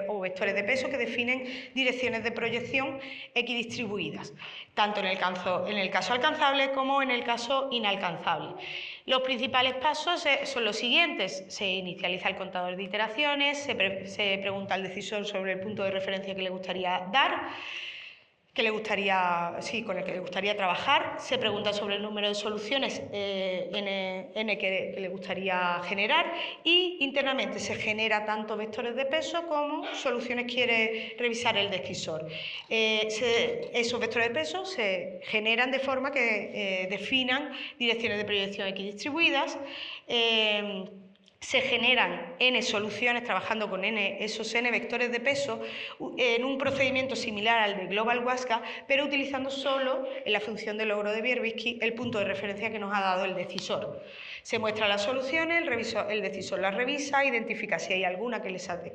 o vectores de peso que definen direcciones de proyección equidistribuidas, tanto en el caso alcanzable como en el caso inalcanzable. Los principales pasos son los siguientes: se inicializa el contador de iteraciones, se pregunta al decisor sobre el punto de referencia que le gustaría dar, con el que le gustaría trabajar, se pregunta sobre el número de soluciones n que le gustaría generar y internamente se genera tanto vectores de peso como soluciones que quiere revisar el decisor. Esos vectores de peso se generan de forma que definan direcciones de proyección equidistribuidas. Se generan n soluciones trabajando con esos n vectores de peso en un procedimiento similar al de Global WASGA, pero utilizando solo en la función de logro de Wierzbicki el punto de referencia que nos ha dado el decisor. Se muestran las soluciones, el decisor las revisa, identifica si hay alguna que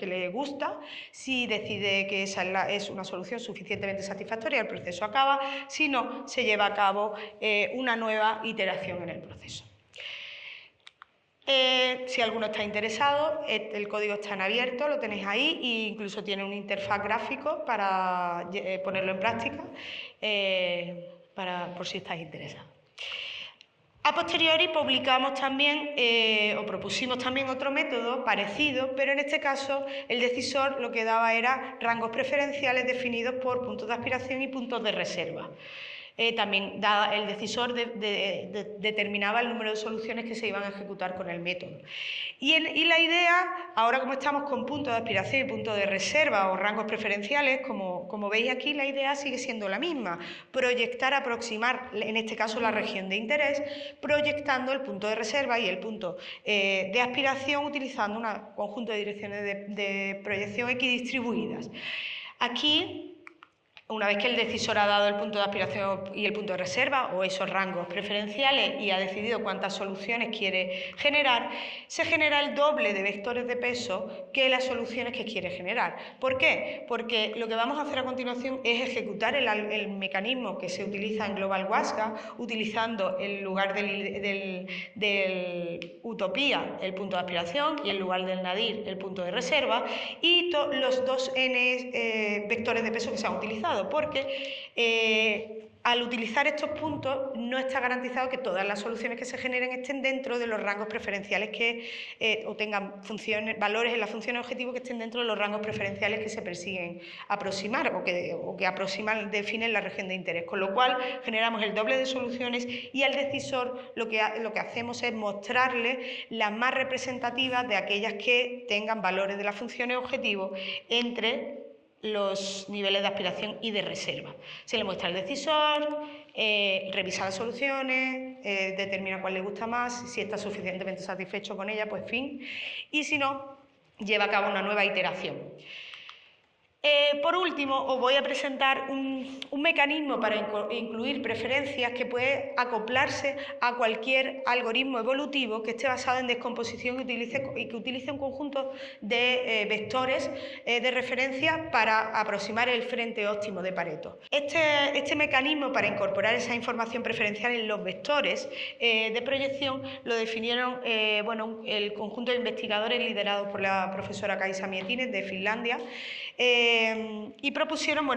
le gusta, si decide que esa es una solución suficientemente satisfactoria, el proceso acaba, si no, se lleva a cabo una nueva iteración en el proceso. Si alguno está interesado, el código está en abierto, lo tenéis ahí e incluso tiene un interfaz gráfico para ponerlo en práctica, por si estáis interesados. A posteriori publicamos también o propusimos también otro método parecido, pero en este caso el decisor lo que daba era rangos preferenciales definidos por puntos de aspiración y puntos de reserva. También el decisor determinaba el número de soluciones que se iban a ejecutar con el método. Y la idea, ahora como estamos con puntos de aspiración y puntos de reserva o rangos preferenciales, como veis aquí, la idea sigue siendo la misma: aproximar, en este caso la región de interés, proyectando el punto de reserva y el punto de aspiración utilizando un conjunto de direcciones de proyección equidistribuidas. Aquí, una vez que el decisor ha dado el punto de aspiración y el punto de reserva o esos rangos preferenciales y ha decidido cuántas soluciones quiere generar, se genera el doble de vectores de peso que las soluciones que quiere generar. ¿Por qué? Porque lo que vamos a hacer a continuación es ejecutar el mecanismo que se utiliza en Global WASGA, utilizando en lugar del utopía el punto de aspiración y en lugar del nadir el punto de reserva, y los dos n vectores de peso que se han utilizado, porque Al utilizar estos puntos no está garantizado que todas las soluciones que se generen estén dentro de los rangos preferenciales o tengan valores en las funciones objetivo que estén dentro de los rangos preferenciales que se persiguen aproximar o que definen la región de interés, con lo cual generamos el doble de soluciones y al decisor lo que hacemos es mostrarle las más representativas de aquellas que tengan valores de las funciones objetivo entre los niveles de aspiración y de reserva. Se le muestra al decisor, revisa las soluciones, determina cuál le gusta más, si está suficientemente satisfecho con ella, pues fin, y si no, lleva a cabo una nueva iteración. Por último, os voy a presentar un mecanismo para incluir preferencias que puede acoplarse a cualquier algoritmo evolutivo que esté basado en descomposición y que utilice un conjunto de vectores de referencia para aproximar el frente óptimo de Pareto. Este mecanismo para incorporar esa información preferencial en los vectores de proyección lo definieron el conjunto de investigadores liderados por la profesora Kaisa Miettinen de Finlandia. Y propusieron,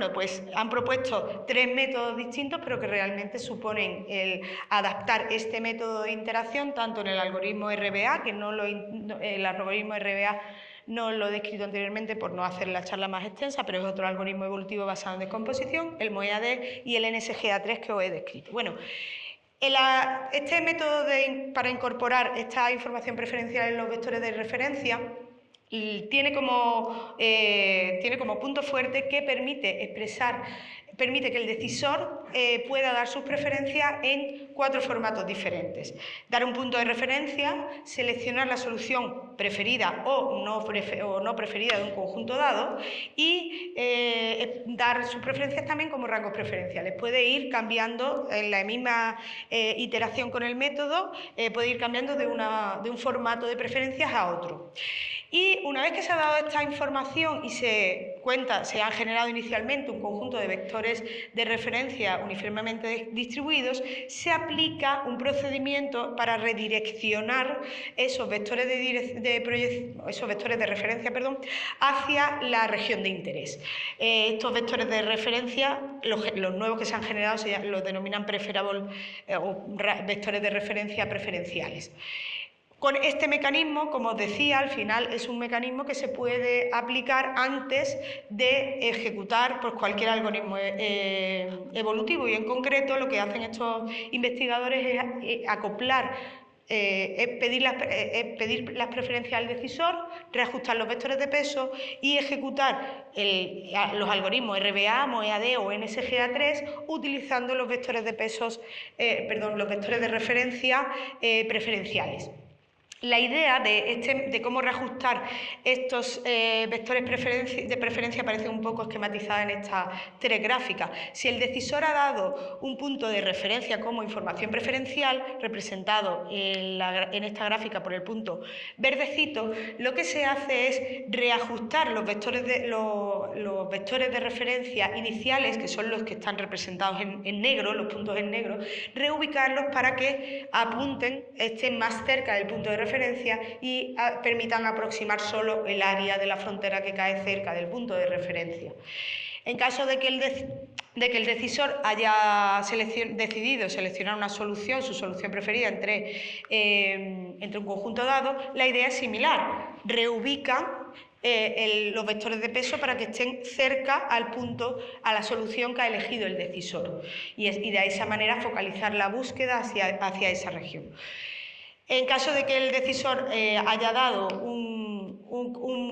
han propuesto 3 métodos distintos, pero que realmente suponen el adaptar este método de interacción tanto en el algoritmo RBA, que el algoritmo RBA no lo he descrito anteriormente por no hacer la charla más extensa, pero es otro algoritmo evolutivo basado en descomposición, el MOEAD y el NSGA3 que os he descrito. Este método para incorporar esta información preferencial en los vectores de referencia tiene como punto fuerte que permite que el decisor pueda dar sus preferencias en 4 formatos diferentes. Dar un punto de referencia, seleccionar la solución preferida o no preferida de un conjunto dado y dar sus preferencias también como rangos preferenciales. Puede ir cambiando en la misma iteración con el método, puede ir cambiando de un formato de preferencias a otro. Y una vez que se ha dado esta información y se ha generado inicialmente un conjunto de vectores de referencia uniformemente distribuidos, se aplica un procedimiento para redireccionar esos vectores de referencia hacia la región de interés. Estos vectores de referencia, los nuevos que se han generado, los denominan vectores de referencia preferenciales. Con este mecanismo, como os decía, al final es un mecanismo que se puede aplicar antes de ejecutar cualquier algoritmo evolutivo y en concreto lo que hacen estos investigadores es acoplar, pedir las preferencias al decisor, reajustar los vectores de peso y ejecutar los algoritmos RBA, MOEAD o NSGA3 utilizando los vectores de los vectores de referencia preferenciales. La idea de cómo reajustar estos vectores de preferencia aparece un poco esquematizada en estas 3 gráficas. Si el decisor ha dado un punto de referencia como información preferencial, representado en esta gráfica por el punto verdecito, lo que se hace es reajustar los vectores de referencia iniciales, que son los que están representados en negro, los puntos en negro, reubicarlos para que estén más cerca del punto de referencia y permitan aproximar solo el área de la frontera que cae cerca del punto de referencia. En caso de que el decisor haya decidido seleccionar una solución, su solución preferida entre un conjunto dado, la idea es similar. Reubica los vectores de peso para que estén cerca a la solución que ha elegido el decisor y de esa manera focalizar la búsqueda hacia esa región. En caso de que el decisor haya dado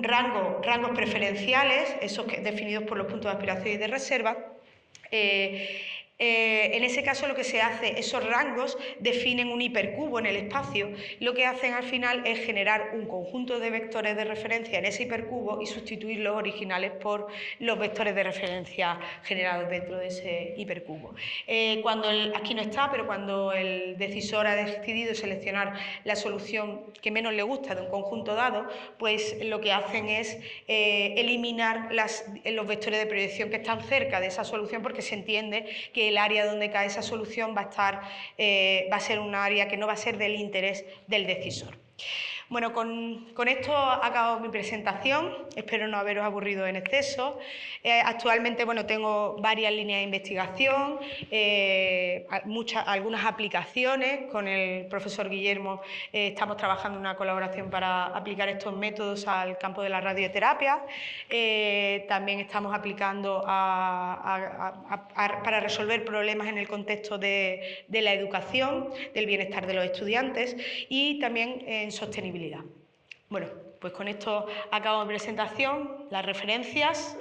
rangos preferenciales, esos definidos por los puntos de aspiración y de reserva, en ese caso lo que se hace, esos rangos definen un hipercubo en el espacio. Lo que hacen al final es generar un conjunto de vectores de referencia en ese hipercubo y sustituir los originales por los vectores de referencia generados dentro de ese hipercubo. Aquí no está, pero cuando el decisor ha decidido seleccionar la solución que menos le gusta de un conjunto dado, pues lo que hacen es eliminar los vectores de proyección que están cerca de esa solución, porque se entiende que el área donde cae esa solución va a ser un área que no va a ser del interés del decisor. Bueno, con esto acabo mi presentación, espero no haberos aburrido en exceso. Actualmente, bueno, tengo varias líneas de investigación, algunas aplicaciones. Con el profesor Guillermo estamos trabajando en una colaboración para aplicar estos métodos al campo de la radioterapia. También estamos aplicando para resolver problemas en el contexto de la educación, del bienestar de los estudiantes y también en sostenibilidad. Bueno, pues con esto acabo mi presentación, las referencias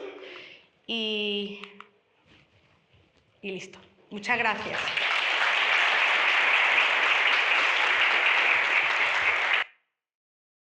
y listo. Muchas gracias.